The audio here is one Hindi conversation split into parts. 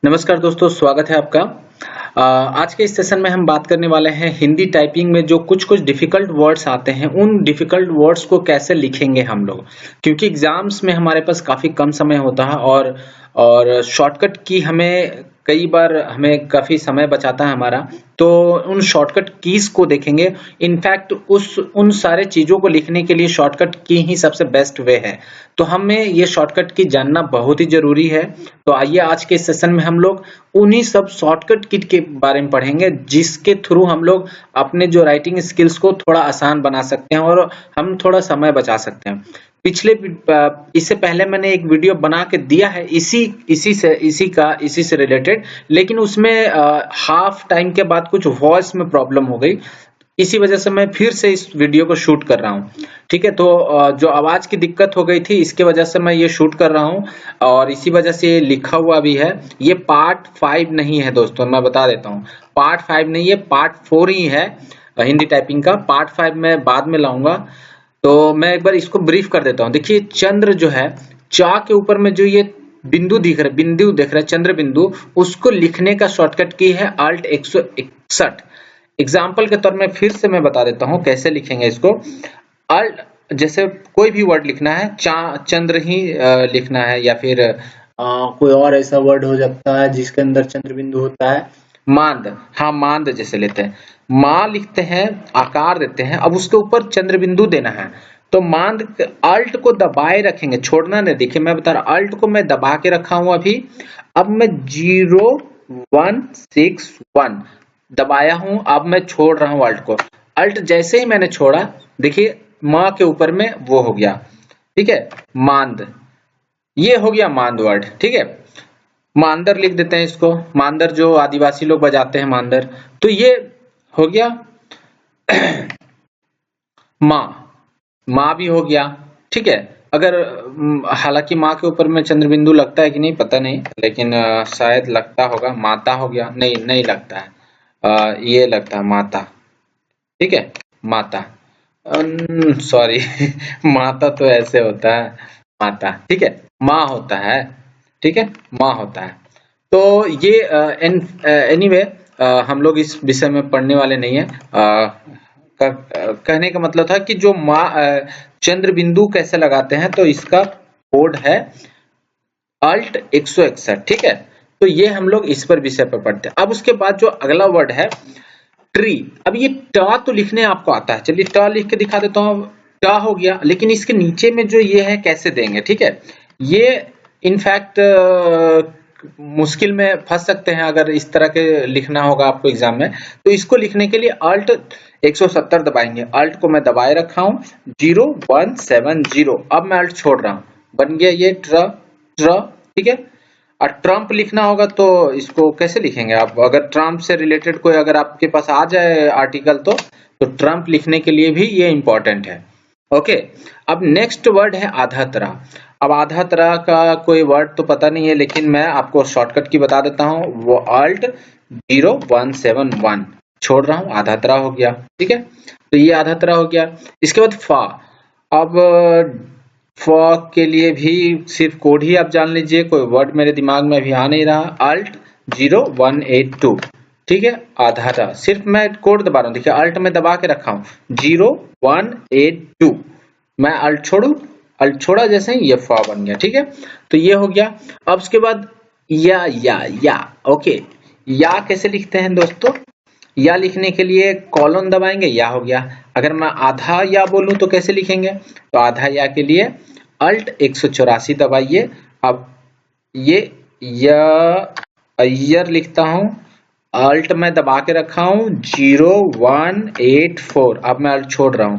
नमस्कार दोस्तों, स्वागत है आपका। आज के इस सेशन में हम बात करने वाले हैं हिंदी टाइपिंग में जो कुछ-कुछ डिफ़िकल्ट वर्ड्स आते हैं, उन डिफ़िकल्ट वर्ड्स को कैसे लिखेंगे हम लोग। क्योंकि एग्ज़ाम्स में हमारे पास काफ़ी कम समय होता है और शॉर्टकट की हमें कई बार हमें काफ़ी समय बचाता है हमारा, तो उन शॉर्टकट कीज़ को देखेंगे। इनफैक्ट उन सारे चीज़ों को लिखने के लिए शॉर्टकट की ही सबसे बेस्ट वे है। तो हमें ये शॉर्टकट की जानना बहुत ही ज़रूरी है। तो आइए आज के इस सेशन में हम लोग उन्हीं सब शॉर्टकट किट के बारे में पढ़ेंगे जिसके थ्रू हम लोग अपने जो राइटिंग स्किल्स को थोड़ा आसान बना सकते हैं और हम थोड़ा समय बचा सकते हैं। इससे पहले मैंने एक वीडियो बना के दिया है इसी से रिलेटेड, लेकिन उसमें हाफ टाइम के बाद कुछ वॉइस में प्रॉब्लम हो गई। इसी वजह से मैं फिर से इस वीडियो को शूट कर रहा हूँ। ठीक है, तो जो आवाज की दिक्कत हो गई थी इसके वजह से मैं ये शूट कर रहा हूँ और इसी वजह से ये लिखा हुआ भी है। ये पार्ट 5 नहीं है दोस्तों, मैं बता देता हूँ। पार्ट 5 नहीं है, पार्ट 4 ही है हिंदी टाइपिंग का। पार्ट 5 मैं बाद में लाऊंगा। तो मैं एक बार इसको ब्रीफ कर देता हूँ। देखिए, चंद्र जो है, चा के ऊपर में जो ये बिंदु दिख रहा है, चंद्र बिंदु, उसको लिखने का शॉर्टकट की है अल्ट 161। एग्जाम्पल के तौर में फिर से मैं बता देता हूँ कैसे लिखेंगे इसको। अल्ट, जैसे कोई भी वर्ड लिखना है, चंद्र ही लिखना है, या फिर कोई और ऐसा वर्ड हो जाता है जिसके अंदर चंद्र बिंदु होता है। मांद, हाँ मांद जैसे लेते हैं, माँ लिखते हैं, आकार देते हैं, अब उसके ऊपर चंद्र बिंदु देना है। तो मांद, अल्ट को दबाए रखेंगे, छोड़ना नहीं। देखिए मैं बता रहा, अल्ट को मैं दबा के रखा हूं अभी। अब मैं 0161 दबाया हूं, अब मैं छोड़ रहा हूं अल्ट को। अल्ट जैसे ही मैंने छोड़ा, देखिए माँ के ऊपर में वो हो गया। ठीक है, मांद, ये हो गया मांद वर्ड। ठीक है, मांदर लिख देते हैं इसको, मांदर जो आदिवासी लोग बजाते हैं मांदर। तो ये हो गया माँ, माँ भी हो गया। ठीक है, अगर हालांकि माँ के ऊपर में चंद्र बिंदु लगता है कि नहीं पता नहीं, लेकिन शायद लगता होगा। माता हो गया, नहीं नहीं लगता है, ये लगता है माता। ठीक है, माता, सॉरी माता तो ऐसे होता है, माता। ठीक है, माँ होता है। ठीक है, माँ होता है। तो ये एनीवे हम लोग इस विषय में पढ़ने वाले नहीं है। कहने का मतलब था कि जो माँ चंद्र बिंदु कैसे लगाते हैं, तो इसका कोड है अल्ट 161। ठीक है, तो ये हम लोग इस पर विषय पर पढ़ते हैं। अब उसके बाद जो अगला वर्ड है ट्री। अब ये ट तो लिखने आपको आता है, चलिए ट लिख के दिखा देता हूँ। ट हो गया, लेकिन इसके नीचे में जो ये है कैसे देंगे। ठीक है, ये इनफैक्ट मुश्किल में फंस सकते हैं अगर इस तरह के लिखना होगा आपको एग्जाम में। तो इसको लिखने के लिए अल्ट 170 दबाएंगे। अल्ट को मैं दबाए रखा हूँ, 0170। अब मैं अल्ट छोड़ रहा हूँ, बन गया ये ट्र ट्र। ठीक है, और ट्रम्प लिखना होगा तो इसको कैसे लिखेंगे आप? अगर ट्रम्प से रिलेटेड कोई अगर आपके पास आ जाए आर्टिकल, तो ट्रम्प लिखने के लिए भी ये इंपॉर्टेंट है। ओके, अब नेक्स्ट वर्ड है आधा तरह। अब आधा तरह का कोई वर्ड तो पता नहीं है, लेकिन मैं आपको शॉर्टकट की बता देता हूँ। वो अल्ट 0171 छोड़ रहा हूँ, आधा तरह हो गया। ठीक है, तो ये आधा तरह हो गया। इसके बाद फा। अब फॉग के लिए भी सिर्फ कोड ही आप जान लीजिए, कोई वर्ड मेरे दिमाग में अभी आ नहीं रहा। अल्ट 0182। ठीक है, आधा था, सिर्फ मैं कोड दबा रहा हूँ। देखिए अल्ट में दबा के रखा हूँ, 0182। मैं अल्ट छोड़ू, अल्ट छोड़ा जैसे ही ये फॉ बन गया। ठीक है, तो ये हो गया। अब उसके बाद या ओके, या कैसे लिखते हैं दोस्तों? या लिखने के लिए कॉलन दबाएंगे, या हो गया। अगर मैं आधा या बोलूं तो कैसे लिखेंगे? तो आधा या के लिए अल्ट 184 दबाइए। अब ये यर लिखता हूं, अल्ट में दबा के रखा हूं, 0184। अब मैं अल्ट छोड़ रहा हूं,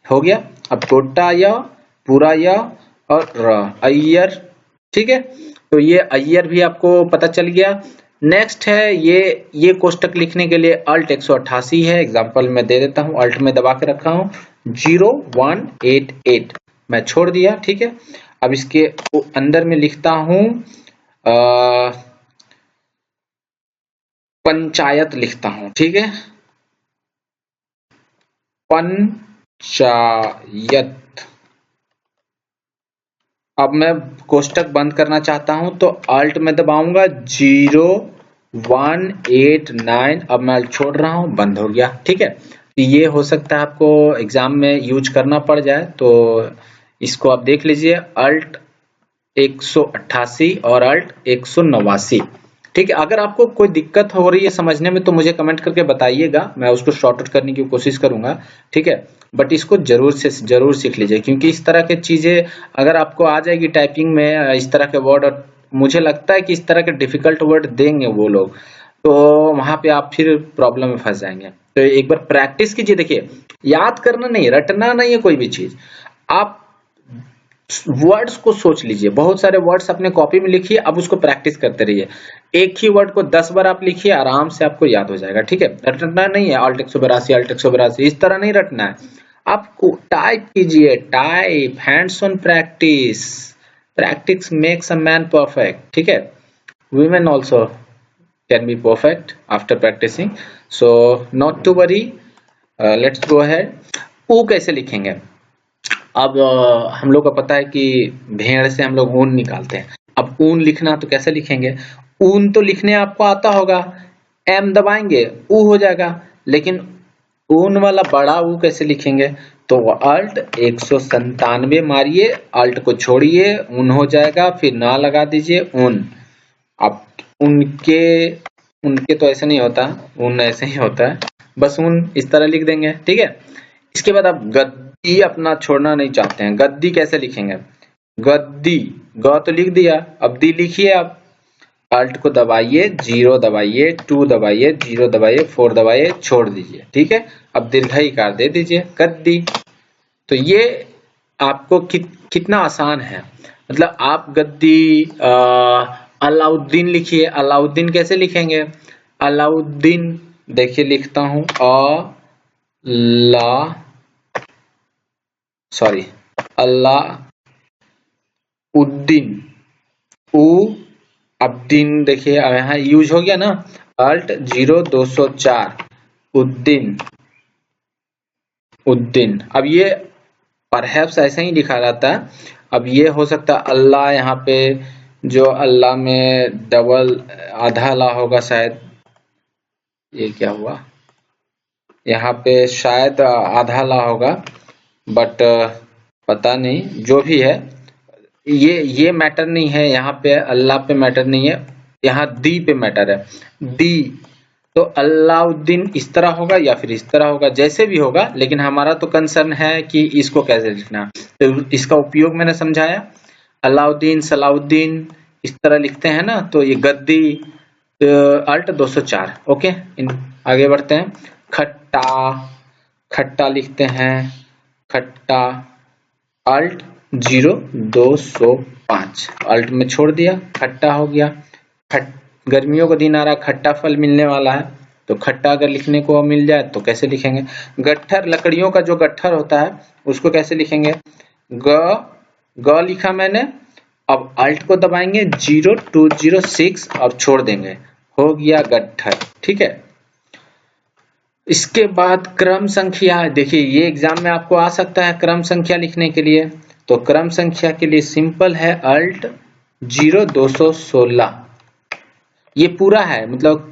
हो गया। अब छोटा या, पूरा या और र, अय्यर। ठीक है, तो ये अय्यर भी आपको पता चल गया। नेक्स्ट है ये कोष्टक लिखने के लिए अल्ट 188 है। एग्जांपल मैं दे देता हूं, अल्ट में दबा के रखा हूं, 0188। मैं छोड़ दिया। ठीक है, अब इसके अंदर में लिखता हूं पंचायत लिखता हूं। ठीक है, पंचायत। अब मैं कोष्टक बंद करना चाहता हूं तो अल्ट में दबाऊंगा 0189, अब मैं अल्ट छोड़ रहा हूं, बंद हो गया। ठीक है, ये हो सकता है आपको एग्जाम में यूज करना पड़ जाए, तो इसको आप देख लीजिए, अल्ट 188 और अल्ट 189। ठीक है, अगर आपको कोई दिक्कत हो रही है समझने में तो मुझे कमेंट करके बताइएगा, मैं उसको शॉर्ट आउट करने की कोशिश करूंगा। ठीक है, बट इसको जरूर सीख लीजिए, क्योंकि इस तरह के चीजें अगर आपको आ जाएगी टाइपिंग में, इस तरह के वर्ड, और मुझे लगता है कि इस तरह के डिफिकल्ट वर्ड देंगे वो लोग, तो वहां पे आप फिर प्रॉब्लम में फंस जाएंगे। तो एक बार प्रैक्टिस कीजिए। देखिए, याद करना नहीं, रटना नहीं है कोई भी चीज, आप वर्ड्स को सोच लीजिए, बहुत सारे वर्ड्स अपने कॉपी में लिखिए, अब उसको प्रैक्टिस करते रहिए। एक ही वर्ड को 10 बार आप लिखिए, आराम से आपको याद हो जाएगा। ठीक है, रटना नहीं है अल्ट 182 अल्ट 182, इस तरह नहीं रटना है, आपको टाइप कीजिए, type, hands on practice, practice makes a man perfect. ठीक है, women also can be perfect after practicing, so not to worry, let's go ahead। ऊ कैसे लिखेंगे? अब हम लोग को पता है कि भेड़ से हम लोग ऊन निकालते हैं। अब ऊन लिखना तो कैसे लिखेंगे? ऊन तो लिखने आपको आता होगा, एम दबाएंगे ऊ हो जाएगा, लेकिन ऊन वाला बड़ा ऊ कैसे लिखेंगे? तो अल्ट 197 मारिए, अल्ट को छोड़िए, ऊन हो जाएगा, फिर ना लगा दीजिए ऊन। अब उनके उनके तो ऐसे नहीं होता, ऊन ऐसे ही होता है, बस ऊन इस तरह लिख देंगे। ठीक है, इसके बाद आप गद्दी अपना छोड़ना नहीं चाहते हैं, गद्दी कैसे लिखेंगे? गद्दी, ग तो लिख दिया, अब दी लिखिए आप, अल्ट को दबाइए, 0 दबाइए, 2 दबाइए, 0 दबाइए, 4 दबाइए, छोड़ दीजिए। ठीक है, अब दीर्घईकार दे दीजिए, गद्दी। तो ये आपको कितना आसान है, मतलब आप गद्दी। अलाउद्दीन लिखिए, अलाउद्दीन कैसे लिखेंगे? अलाउद्दीन, देखिए लिखता हूं, अल्लाह उद्दीन, उ, अब दिन देखिए यहाँ यूज हो गया ना, अल्ट 0204, उद्दीन, उद्दीन। अब ये परहैप्स ऐसे ही लिखा जाता है, अब ये हो सकता है अल्लाह, यहाँ पे जो अल्लाह में डबल आधा ला होगा शायद, ये क्या हुआ, यहाँ पे शायद आधा ला होगा, बट पता नहीं, जो भी है ये मैटर नहीं है, यहाँ पे अल्लाह पे मैटर नहीं है, यहाँ दी पे मैटर है। दी तो अल्लाउद्दीन इस तरह होगा या फिर इस तरह होगा, जैसे भी होगा, लेकिन हमारा तो कंसर्न है कि इसको कैसे लिखना। तो इसका उपयोग मैंने समझाया, अलाउद्दीन, सलाउद्दीन इस तरह लिखते हैं ना, तो ये गद्दी, अल्ट 204। ओके, आगे बढ़ते हैं। खट्टा, खट्टा लिखते हैं, खट्टा, अल्ट 0205, अल्ट में छोड़ दिया, खट्टा हो गया। गर्मियों का दिन आ रहा है, खट्टा फल मिलने वाला है, तो खट्टा अगर लिखने को मिल जाए तो कैसे लिखेंगे? गट्ठर, लकड़ियों का जो गट्ठर होता है उसको कैसे लिखेंगे? ग लिखा मैंने, अब अल्ट को दबाएंगे 0206, अब छोड़ देंगे, हो गया गट्ठर। ठीक है, इसके बाद क्रम संख्या, देखिए ये एग्जाम में आपको आ सकता है क्रम संख्या लिखने के लिए, तो क्रम संख्या के लिए सिंपल है, अल्ट 0216, ये पूरा है, मतलब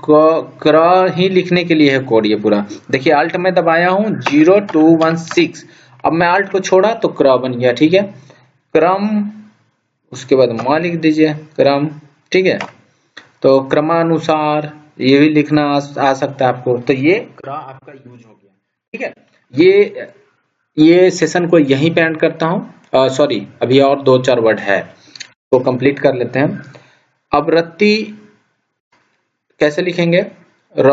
क्र ही लिखने के लिए है कोड ये पूरा। देखिए अल्ट में दबाया हूं 0216, अब मैं अल्ट को छोड़ा तो क्र बन गया। ठीक है, क्रम, उसके बाद मां लिख दीजिए, क्रम। ठीक है, तो क्रमानुसार ये भी लिखना आ सकता है आपको, तो ये क्र आपका यूज हो गया। ठीक है, ये सेशन को यहीं पे एंड करता हूं, सॉरी अभी और 2-4 वर्ड है तो कंप्लीट कर लेते हैं। अब रत्ती कैसे लिखेंगे? र,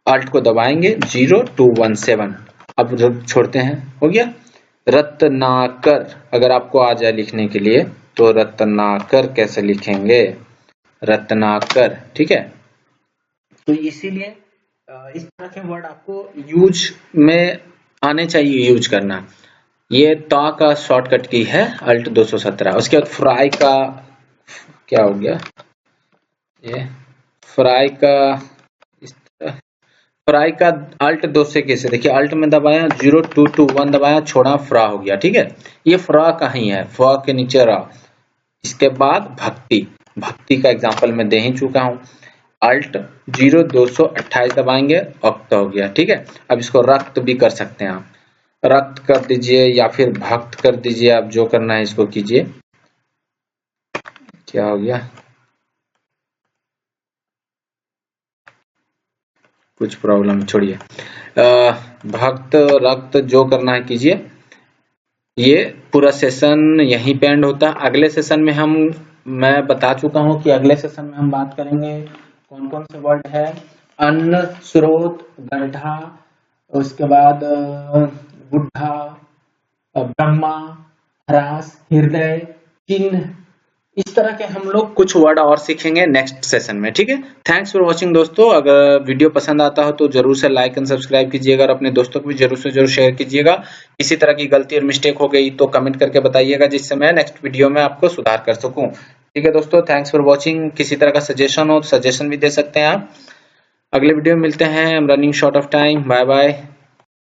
अल्ट को दबाएंगे 0217, अब छोड़ते हैं, हो गया। रत्नाकर, अगर आपको आ जाए लिखने के लिए तो रत्नाकर कैसे लिखेंगे? रत्नाकर। ठीक है, तो इसीलिए इस तरह के वर्ड आपको यूज में आने चाहिए, यूज करना। ये ता का शॉर्टकट की है अल्ट 217। उसके बाद फ्राई का क्या हो गया, ये फ्राई का इस तरह, फ्राई का अल्ट 2 से कैसे, देखिए अल्ट में दबाया 0221 दबाया, छोड़ा फ्रा हो गया। ठीक है, ये फ्रा कहीं है, फ्रा के नीचे रा। इसके बाद भक्ति, भक्ति का एग्जांपल मैं दे ही चुका हूं। अल्ट 0228 दबाएंगे, अक्त हो गया। ठीक है, अब इसको रक्त भी कर सकते हैं आप, रक्त कर दीजिए या फिर भक्त कर दीजिए, आप जो करना है इसको कीजिए। क्या हो गया, कुछ प्रॉब्लम छोड़िए, भक्त रक्त जो करना है कीजिए। ये पूरा सेशन यहीं पे एंड होता है। अगले सेशन में मैं बता चुका हूं कि अगले सेशन में हम बात करेंगे कौन कौन से वर्ड है, अन्न, स्रोत, गड्ढा, उसके बाद बुढ़ा, ब्रह्मा, ह्रास, हृदय, चिन्ह, इस तरह के हम लोग कुछ वर्ड और सीखेंगे नेक्स्ट सेशन में। ठीक है, थैंक्स फॉर वॉचिंग दोस्तों। अगर वीडियो पसंद आता हो तो जरूर से लाइक एंड सब्सक्राइब कीजिएगा और अपने दोस्तों को भी जरूर से जरूर शेयर कीजिएगा। किसी तरह की गलती और मिस्टेक हो गई तो कमेंट करके बताइएगा, जिससे मैं नेक्स्ट वीडियो में आपको सुधार कर सकूं। ठीक है दोस्तों, थैंक्स फॉर वॉचिंग। किसी तरह का सजेशन हो तो सजेशन भी दे सकते हैं आप। अगले वीडियो में मिलते हैं। I am running short of time. Bye bye.